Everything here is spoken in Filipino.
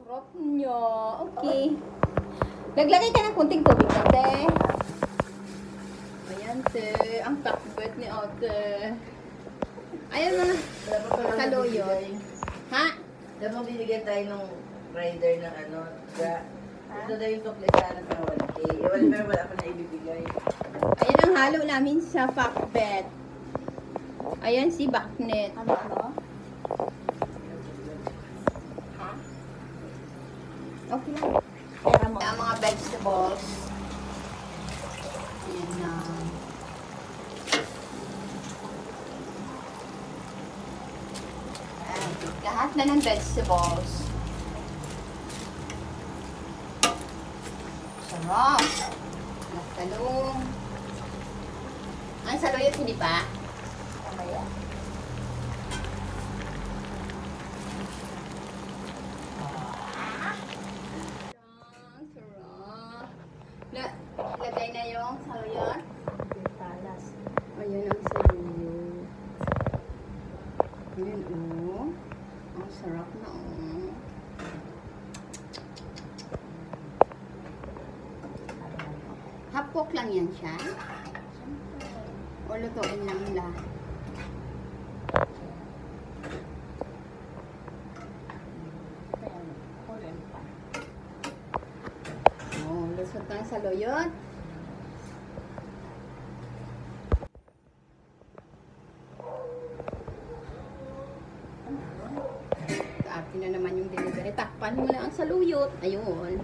Sarap niya. Okay. Naglagay ka ng kunting tubig, ate. Ayan, te. Ang takbet ni ate. Ayan na. Saluyon. Ha? Dapat bibigyan tayo ng rider ng ano. Ito daw yung komplesahan ng 1K. Pero wala pa na ibibigay. Ayan ang halo namin sa pakbet. Ayan si Baknet. Ano? Ha? Okay lang. Pera mo. Ang mga vegetables. Ayan na. Ayan. Lahat na ng vegetables. Sarap. Talong. Ang saluyot, hindi pa? Mamaya. Sarap. Lagay na yung saluyot. Talas. Ayan ang saluyot. Ayan o. Ang sarap na o. Half cook lang yan siya. O lutuin lang lahat. O, lusot na ang saluyot. Atin na naman yung delivery. Takpan mo na ang saluyot. Ayun.